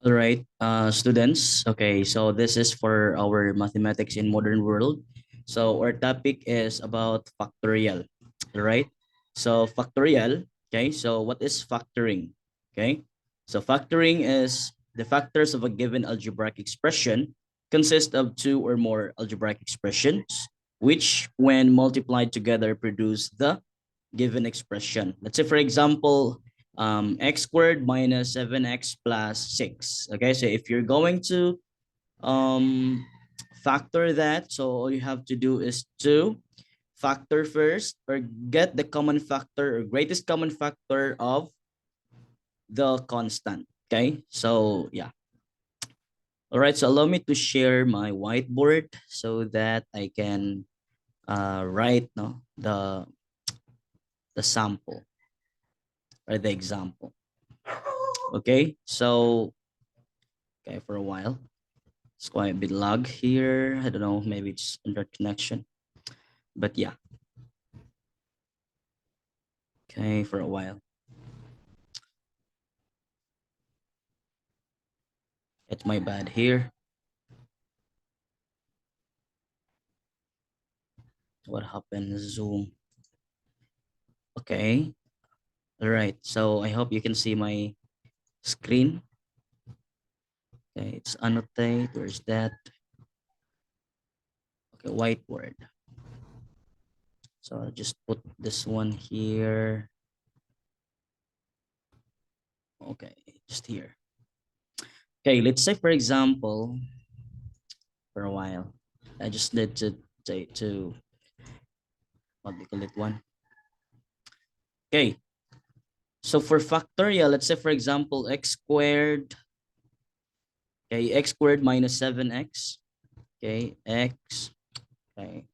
All right, students. Okay, so this is for our mathematics in modern world. So our topic is about factorial. All right. So factorial. Okay. So what is factoring? Okay. So factoring is the factors of a given algebraic expression consist of two or more algebraic expressions, which, when multiplied together, produce the given expression. Let's say, for example, x squared minus 7x plus 6. Okay, so if you're going to um, factor that, so all you have to do is to factor first or get the common factor or greatest common factor of the constant. Okay, so yeah. All right, so allow me to share my whiteboard so that I can write the sample or the example. Okay, so okay, for a while. It's quite a bit lag here. I don't know, maybe it's under connection. But yeah, okay, for a while. It's my bad here. What happened? Zoom. Okay. All right. So I hope you can see my screen. Okay, it's annotate. Where's that? Okay, whiteboard. So I'll just put this one here. Okay, just here. Okay, let's say for example, for a while, I just need to say to what we call it one. Okay, so for factorial, let's say for example, x squared, okay, x squared minus 7x, okay, x, okay,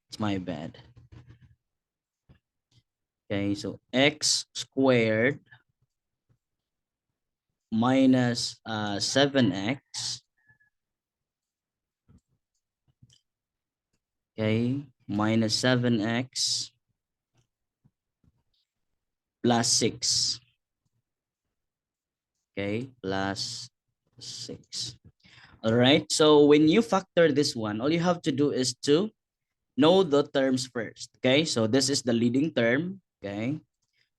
it's my bad. Okay, so x squared minus 7x, okay, minus 7x plus 6, okay, plus 6. All right, so when you factor this one, all you have to do is to know the terms first, okay? So this is the leading term, okay?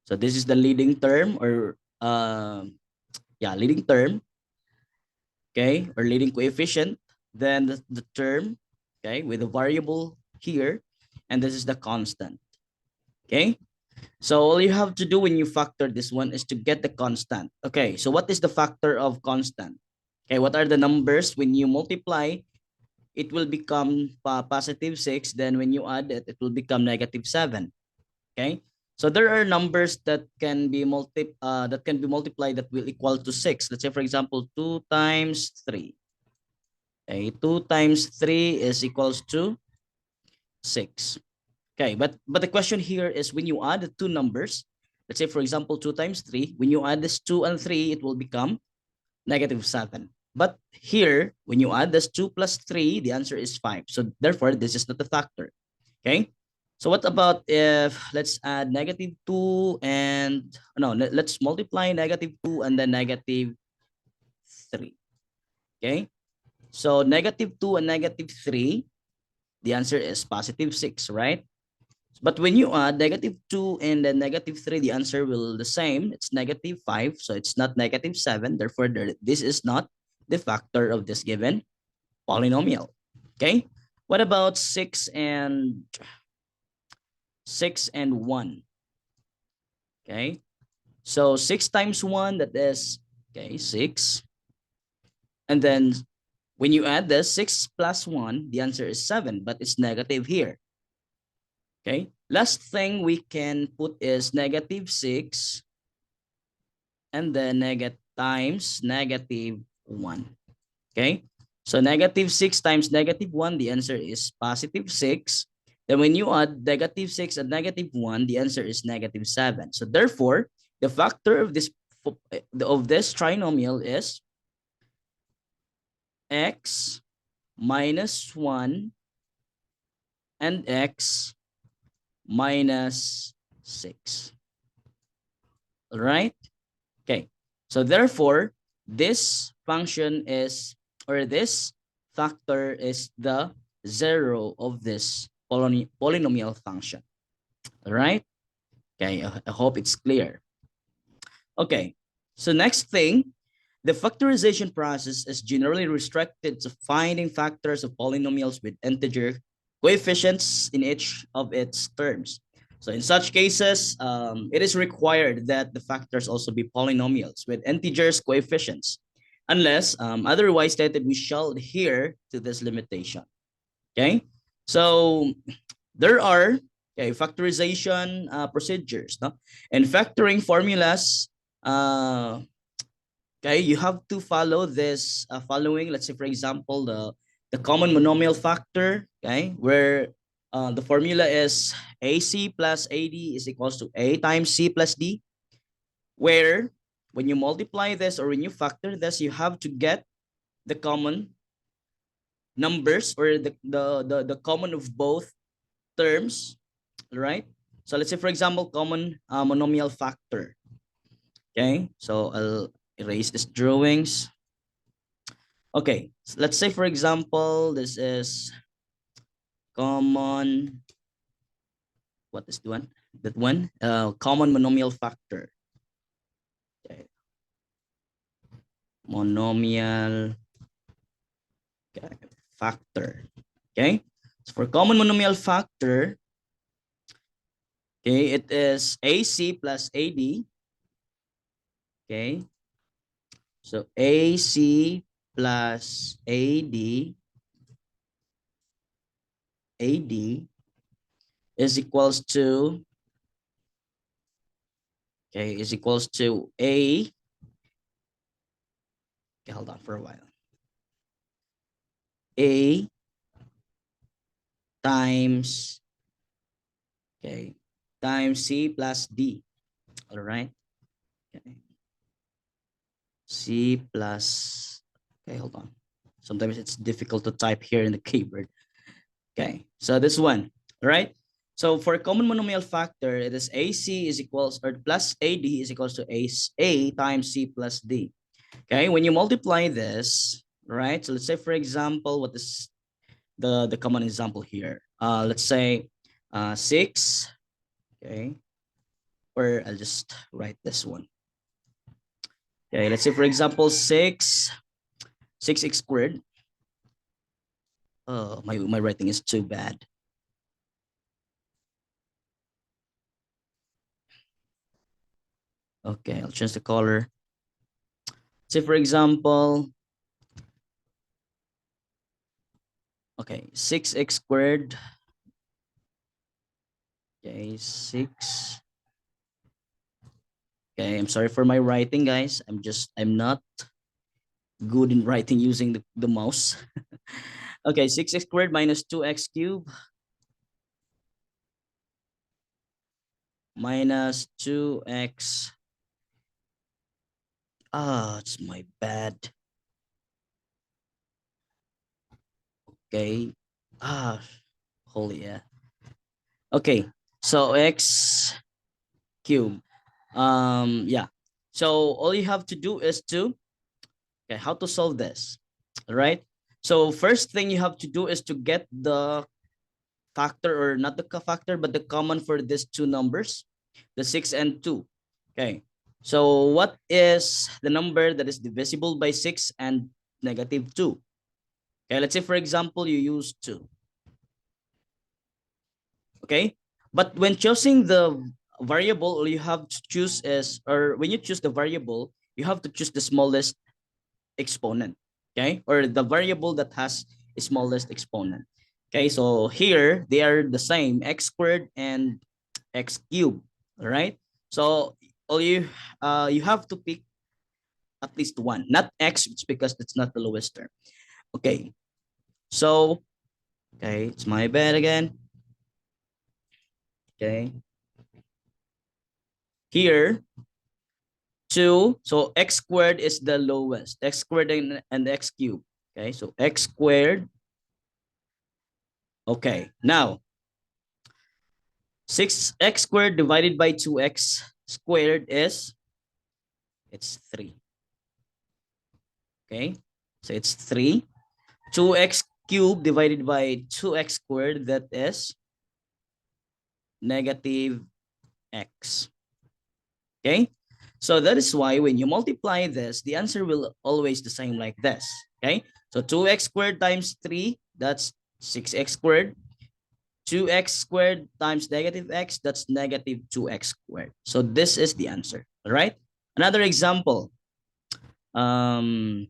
So this is the leading term or yeah, leading term, okay, or leading coefficient. Then the term, okay, with a variable here, and this is the constant, okay? So all you have to do when you factor this one is to get the constant. Okay, so what is the factor of constant? Okay, what are the numbers when you multiply? It will become positive 6. Then when you add it, it will become negative 7. Okay, so there are numbers that can be multiplied that will equal to 6. Let's say for example 2 times 3. Okay, 2 times 3 is equals to 6. Okay, but the question here is when you add the two numbers, let's say for example 2 times 3, when you add this 2 and 3, it will become negative 7. But here, when you add this 2 plus 3, the answer is 5. So therefore, this is not a factor. Okay, so what about if let's add negative 2 and no, let's multiply negative 2 and then negative 3. Okay, so negative 2 and negative 3, the answer is positive 6, right? But when you add negative 2 and then negative 3, the answer will the same. It's negative 5, so it's not negative 7. Therefore, this is not the factor of this given polynomial. Okay, what about 6 and 1? Okay, so 6 times 1, that is, okay, 6. And then when you add this 6 plus 1, the answer is 7, but it's negative here. Okay, last thing we can put is negative 6 and then negative times negative 1. Okay, so negative 6 times negative 1, the answer is positive 6. Then when you add negative 6 and negative 1, the answer is negative 7. So therefore, the factor of this trinomial is x minus 1 and x minus 6. All right? Okay. So therefore, this function is, or this factor is the zero of this polynomial function. All right. Okay, I hope it's clear. Okay, so next thing, the factorization process is generally restricted to finding factors of polynomials with integer coefficients in each of its terms. So in such cases, it is required that the factors also be polynomials with integers coefficients, unless otherwise stated, we shall adhere to this limitation. Okay, so there are, okay, factorization procedures, no? And factoring formulas, uh, okay, you have to follow this following. Let's say, for example, the common monomial factor, okay, where the formula is AC plus AD is equals to A times C plus D, where when you multiply this or when you factor this, you have to get the common numbers, or the common of both terms, right? So let's say, for example, common monomial factor. Okay, so I'll erase these drawings. Okay, so let's say, for example, this is common, what is the one? That one? Common monomial factor. Okay. Monomial, okay, factor. Okay, so for common monomial factor, okay, it is AC plus AD. Okay, so AC plus AD is equals to, okay, is equals to A. Okay, hold on for a while. A times, okay, times C plus D. All right. Okay. C plus, okay, hold on. Sometimes it's difficult to type here in the keyboard. Okay, so this one, all right? So for common monomial factor, it is AC is equals, or plus AD is equals to A times C plus D. Okay, when you multiply this, right? So let's say, for example, what is the common example here? Let's say 6, okay? Or I'll just write this one. Okay, let's say, for example, 6x squared. Oh, my writing is too bad. Okay, I'll change the color. Say, for example, okay, 6x squared. Okay, 6. Okay, I'm sorry for my writing, guys. I'm not good in writing using the mouse. Okay, 6x squared minus 2x cubed minus 2x. Ah, it's my bad. Okay. Ah, holy yeah. Okay, so x cubed. Yeah. So all you have to do is to, okay, how to solve this? All right. So first thing you have to do is to get the factor, or not the factor, but the common for these two numbers, the 6 and 2. Okay. So what is the number that is divisible by 6 and negative 2? Okay, let's say, for example, you use 2. Okay. But when choosing the variable, all you have to choose is, or when you choose the variable, you have to choose the smallest exponent, okay, or the variable that has smallest exponent. Okay, so here they are the same, x squared and x cubed. All right, so all you have to pick at least one, not x, because it's not the lowest term. Okay, so, okay, it's my bad again. Okay, here 2, so x squared is the lowest, x squared and x cubed. Okay, so x squared. Okay, now 6x squared divided by 2x squared is, it's 3. Okay, so it's 3. 2x cubed divided by 2x squared, that is negative x. Okay, so that is why when you multiply this, the answer will always the same like this. Okay, so 2x squared times 3, that's 6x squared. 2x squared times negative x, that's negative 2x squared. So this is the answer. All right, another example. 5x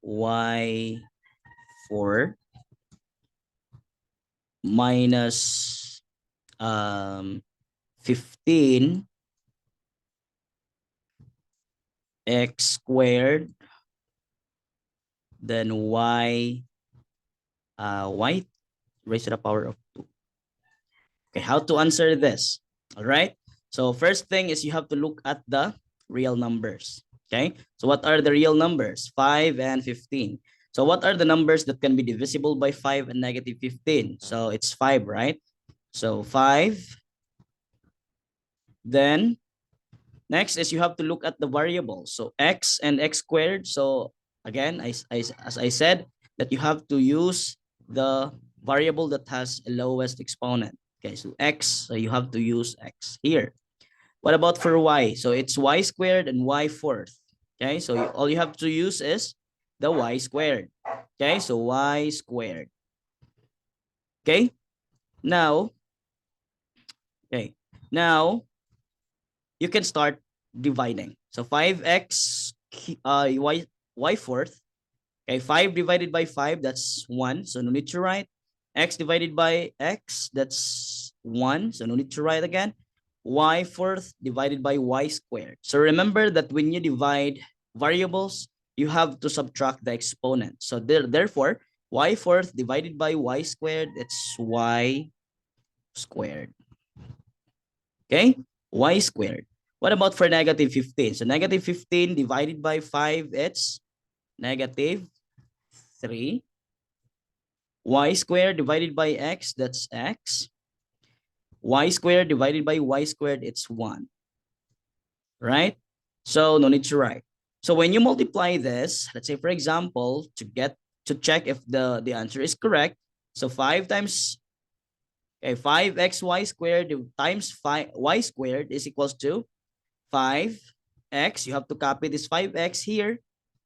y 4 minus 15 x squared, then y raised to the power of 2. Okay, how to answer this? All right, so first thing is you have to look at the real numbers. Okay, so what are the real numbers? 5 and 15. So what are the numbers that can be divisible by 5 and negative 15? So it's 5, right? So 5. Then next is you have to look at the variables. So x and x squared. So again, as I said, that you have to use the variable that has a lowest exponent. Okay, so x, so you have to use x here. What about for y? So it's y squared and y fourth. Okay, so all you have to use is the y squared. Okay, so y squared. Okay, now, okay, now you can start dividing. So 5x y fourth. Okay, 5 divided by 5, that's 1. So no need to write. X divided by x, that's 1. So no need to write again. Y fourth divided by y squared. So remember that when you divide variables, you have to subtract the exponent. So therefore, y fourth divided by y squared, it's y squared. Okay, y squared. What about for negative 15? So negative 15 divided by 5, it's negative 3. Y squared divided by x, that's x. Y squared divided by y squared, it's 1. Right? So no need to write. So when you multiply this, let's say for example, to check if the answer is correct. So 5 times 5xy squared times 5y squared is equals to 5x. You have to copy this 5x here.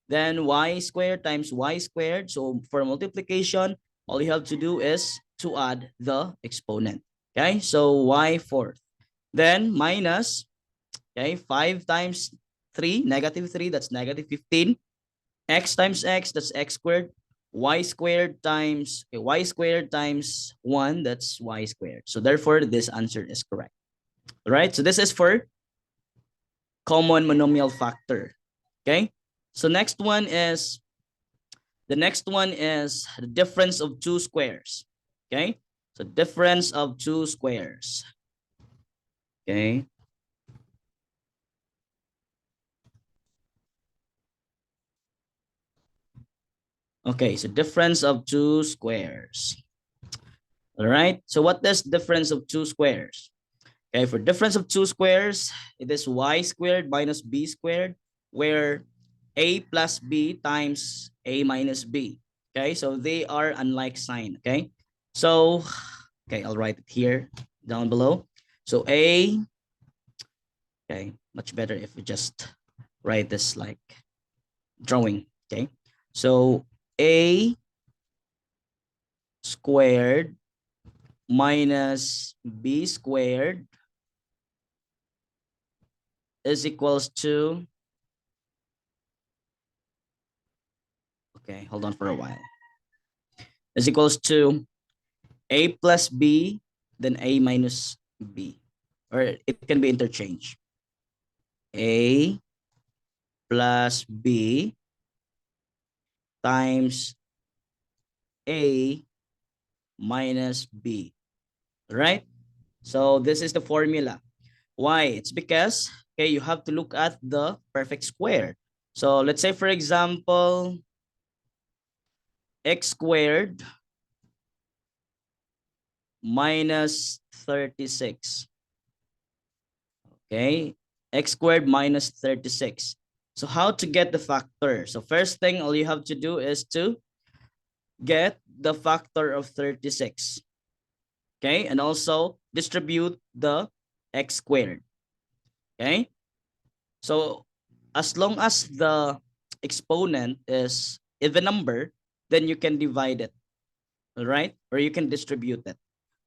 Then y squared times y squared. So for multiplication, all you have to do is to add the exponent. Okay, so y fourth. Then minus, okay, 5 times 3, negative 3, that's negative 15. X times x, that's x squared. Y squared times, okay, y squared times 1, that's y squared. So therefore, this answer is correct. All right, so this is for common monomial factor. Okay, so the next one is the difference of two squares. Okay, so difference of two squares. Okay. Okay, so difference of two squares. All right, so what is difference of two squares? Okay, for difference of two squares, it is y squared minus b squared, where a plus b times a minus b. Okay, so they are unlike sign. Okay, so, okay, I'll write it here down below. So a, okay, much better if we just write this like drawing. Okay, so a squared minus b squared is equals to, okay, hold on for a while, is equals to a plus b, then a minus b, or it can be interchanged. A plus b times a minus b, right? So this is the formula. Why? It's because, okay, you have to look at the perfect square. So let's say, for example, x squared minus 36. Okay, x squared minus 36. So how to get the factor? So first thing, all you have to do is to get the factor of 36. Okay, and also distribute the x squared. Okay, so as long as the exponent is even number, then you can divide it, all right? Or you can distribute it.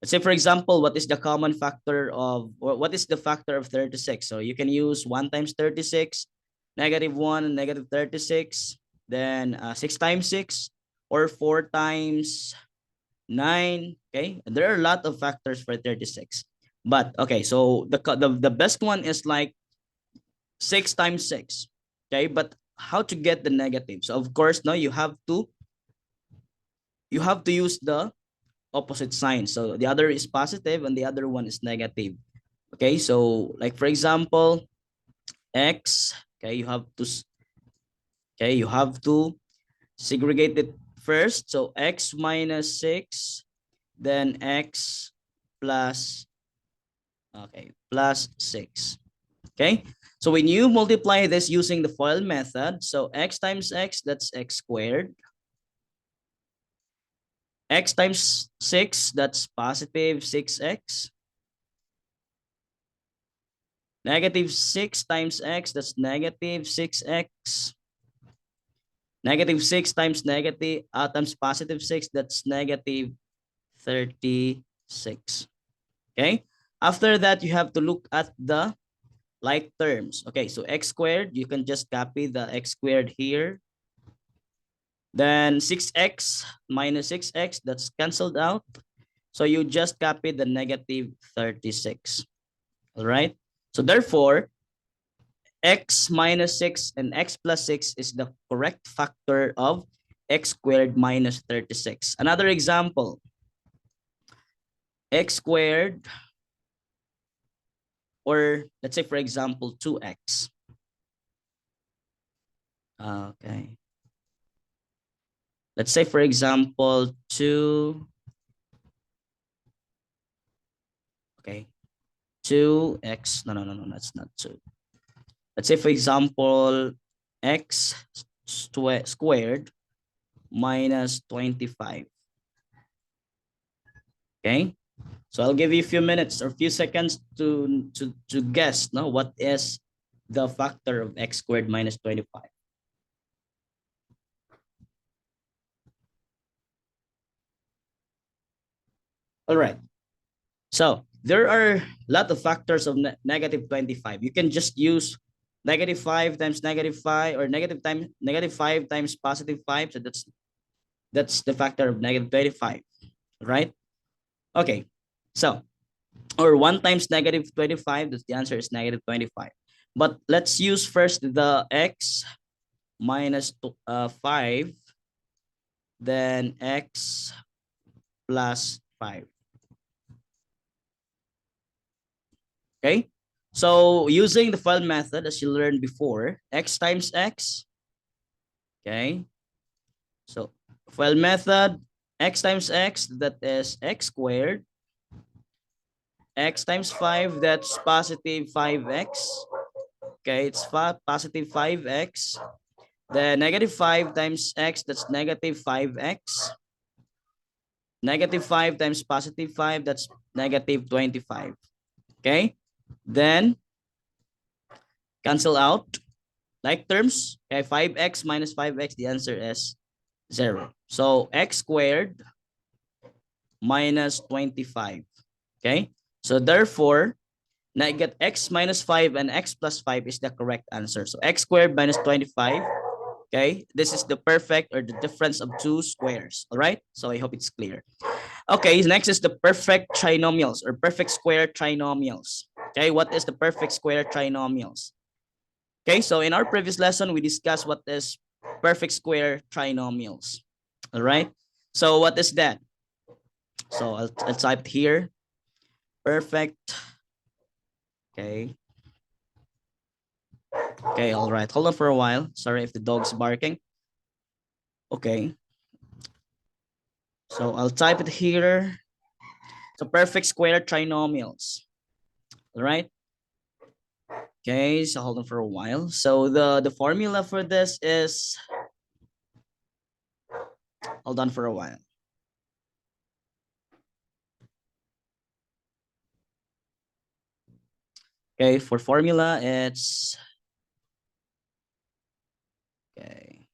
Let's say, for example, what is the common factor of, or what is the factor of 36? So you can use 1 times 36, negative 1, and negative 36, then 6 times 6, or 4 times 9, okay? And there are a lot of factors for 36. But, okay, so the best one is like 6 times 6, okay? But how to get the negative? So, of course, no, you have to use the opposite sign. So the other is positive and the other one is negative. Okay, so like for example, x, okay, you have to segregate it first. So x minus 6, then x plus, okay, plus 6. Okay, so when you multiply this using the FOIL method, so x times x, that's x squared. X times 6, that's positive 6x. Negative 6 times x, that's negative 6x. Negative 6 times times positive 6, that's negative 36. Okay? After that, you have to look at the like terms. Okay, so x squared, you can just copy the x squared here. Then 6x minus 6x, that's canceled out. So you just copy the negative 36. All right? So therefore, x minus 6 and x plus 6 is the correct factor of x squared minus 36. Another example, x squared, or let's say, for example, 2x. Okay. Let's say, for example, 2, okay, 2x, no, that's not 2. Let's say, for example, x squared minus 25. Okay. So I'll give you a few minutes or a few seconds to guess, no, what is the factor of x squared minus 25. All right. So there are a lot of factors of negative 25. You can just use negative 5 times negative 5 or negative 5 times positive 5. So that's the factor of negative 25, right? Okay. So, or 1 times negative 25, that's the answer is negative 25. But let's use first the x minus 5, then x plus 5. Okay, so using the FILE method as you learned before, x times x. Okay, so FILE method, x times x, that is x squared. X times 5, that's positive 5x. Okay, it's positive 5x. The negative 5 times x, that's negative 5x. Negative 5 times positive 5, that's negative 25. Okay, then cancel out like terms. Okay, 5x minus 5x, the answer is 0. So x squared minus 25. Okay, so therefore, now I get x minus 5 and x plus 5 is the correct answer. So x squared minus 25. Okay, this is the perfect or the difference of two squares. All right, so I hope it's clear. Okay, next is the perfect trinomials or perfect square trinomials. Okay, what is the perfect square trinomials? Okay, so in our previous lesson, we discussed what is perfect square trinomials. All right, so what is that? So I'll type here, perfect. Okay. Okay, all right. Hold on for a while. Sorry if the dog's barking. Okay. So I'll type it here. So perfect square trinomials. All right. Okay, so hold on for a while. So the formula for this is, hold on for a while. Okay, for formula, it's, okay.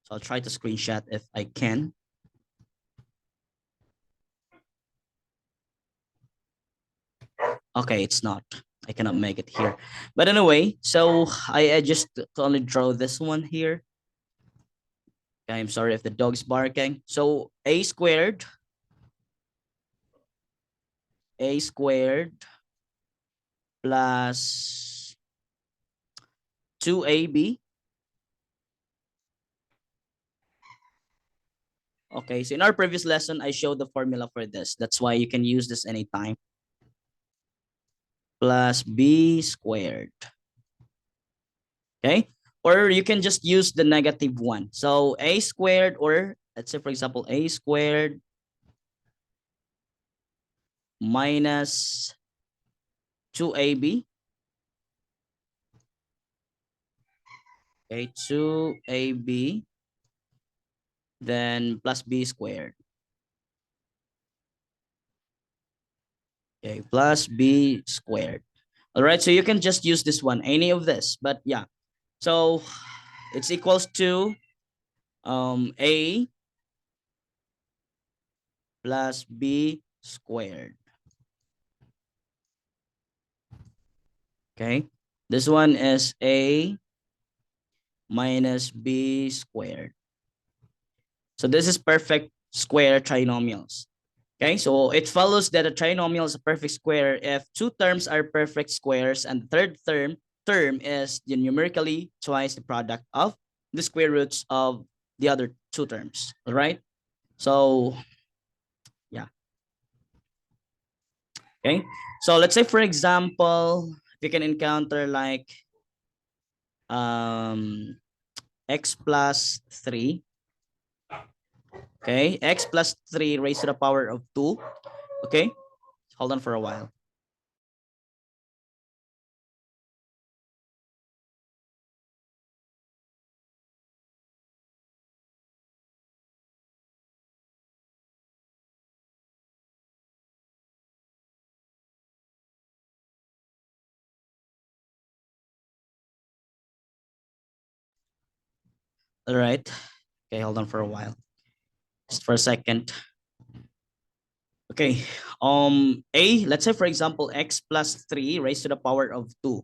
So I'll try to screenshot if I can. Okay, it's not. I cannot make it here. But anyway, so I just only draw this one here. Okay, I'm sorry if the dog's barking. So a squared plus 2ab. Okay, so in our previous lesson, I showed the formula for this. That's why you can use this anytime. Plus b squared. Okay, or you can just use the negative one. So a squared, or let's say, for example, a squared minus 2ab. Okay, 2ab, then plus b squared. Okay, plus b squared. All right, so you can just use this one, any of this, but yeah. So it's equals to a plus b squared. Okay, this one is a minus b squared. So this is perfect square trinomials. Okay, so it follows that a trinomial is a perfect square if two terms are perfect squares and the third term is numerically twice the product of the square roots of the other two terms. All right. So yeah. Okay. So let's say, for example, if you can encounter like um x plus 3. Okay, x plus 3 raised to the power of 2. Okay, hold on for a while. All right. Okay, hold on for a while. Just for a second. Okay. Let's say, for example, x plus 3 raised to the power of 2.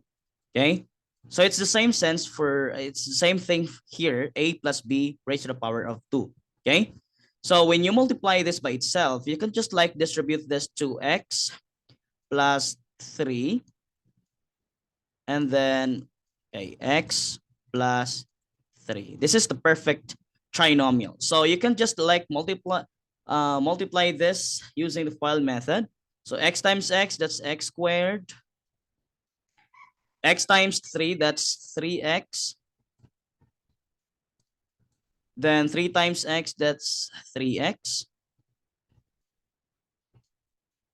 Okay. So it's the same sense for, it's the same thing here, a plus b raised to the power of 2. Okay. So when you multiply this by itself, you can just like distribute this to x plus 3, and then, okay, x plus 3. This is the perfect trinomial. So you can just like multiply this using the FOIL method. So x times x, that's x squared. X times 3, that's 3x. Then 3 times x, that's 3x.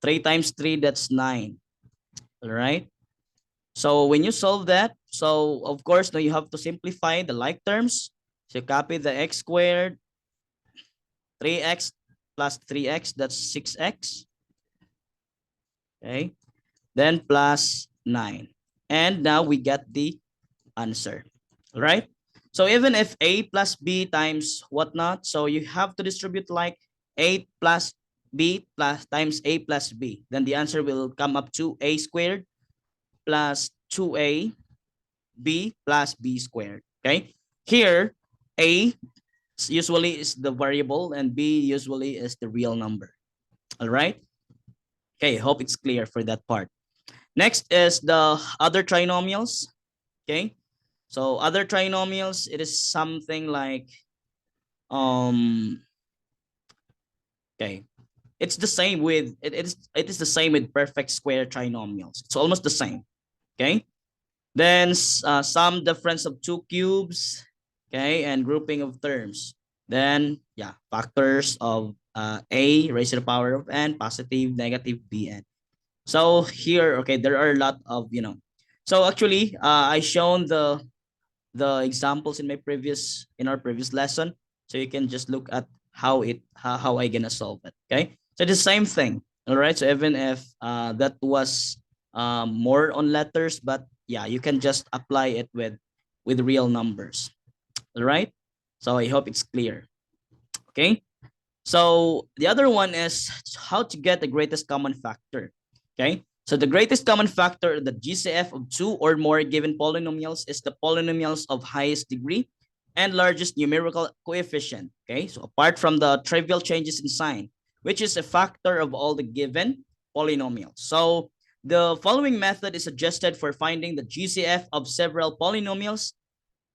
3 times 3, that's 9. All right. So when you solve that, so of course, now you have to simplify the like terms. So copy the x squared, 3x plus 3x, that's 6x. Okay. Then plus 9. And now we get the answer. All right. So even if a plus b times whatnot, so you have to distribute like 8 plus b plus times a plus b. Then the answer will come up to a squared plus 2a b plus b squared. Okay. Here, a usually is the variable and b usually is the real number. All right. Okay. Hope it's clear for that part. Next is the other trinomials. Okay. So other trinomials, it is something like, um, okay, it's the same with, it is the same with perfect square trinomials. It's almost the same. Okay. Then some difference of two cubes. Okay. And grouping of terms. Then yeah, factors of a raised to the power of n, positive, negative, bn. So here, okay, there are a lot of, So actually, I shown the examples in our previous lesson, so you can just look at how I gonna solve it. Okay, so the same thing. All right, so even if that was more on letters, but yeah, you can just apply it with real numbers. All right, so I hope it's clear. Okay, so the other one is how to get the greatest common factor. Okay. So the greatest common factor, the GCF of two or more given polynomials, is the polynomials of highest degree and largest numerical coefficient. Okay. So apart from the trivial changes in sign, which is a factor of all the given polynomials. So the following method is suggested for finding the GCF of several polynomials.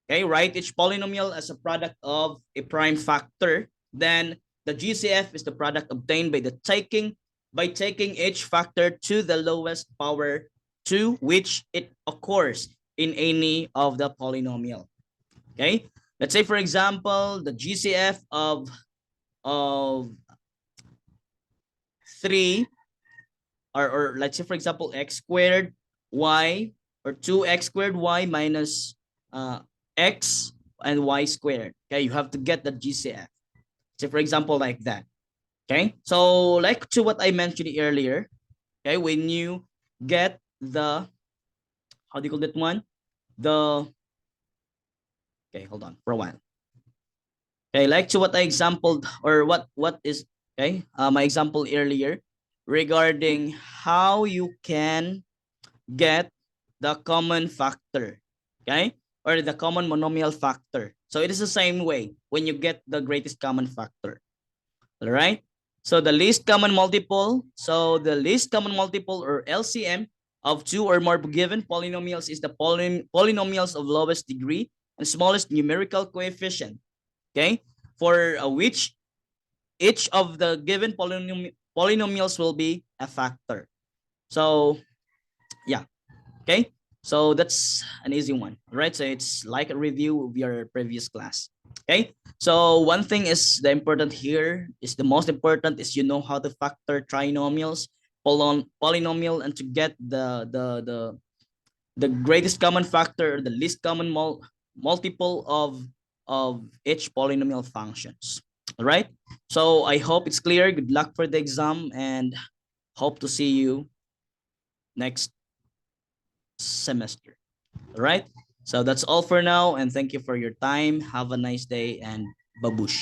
Okay, write each polynomial as a product of a prime factor. Then the GCF is the product obtained by taking each factor to the lowest power to which it occurs in any of the polynomial. Okay, let's say for example the GCF of 3, or let's say for example x squared y, or 2x squared y minus uh, x and y squared. Okay, you have to get the GCF. So for example like that. Okay, so like to what I mentioned earlier. Okay, when you get the, how do you call that one, the, okay, hold on for a while. Okay, like to what I exampled, or what is, okay, my example earlier regarding how you can get the common factor, okay, or the common monomial factor. So it is the same way when you get the greatest common factor. All right, so the least common multiple, so the least common multiple, or LCM, of two or more given polynomials is the polynomials of lowest degree and smallest numerical coefficient. Okay, for which each of the given polynomials will be a factor. So yeah. Okay, so that's an easy one, right? So it's like a review of your previous class. Okay, so one thing is the important here is the most important is you know how to factor trinomials, polynomial, and to get the greatest common factor, the least common multiple of each polynomial functions. All right, so I hope it's clear. Good luck for the exam, and hope to see you next semester. All right. So that's all for now. And thank you for your time. Have a nice day and babush.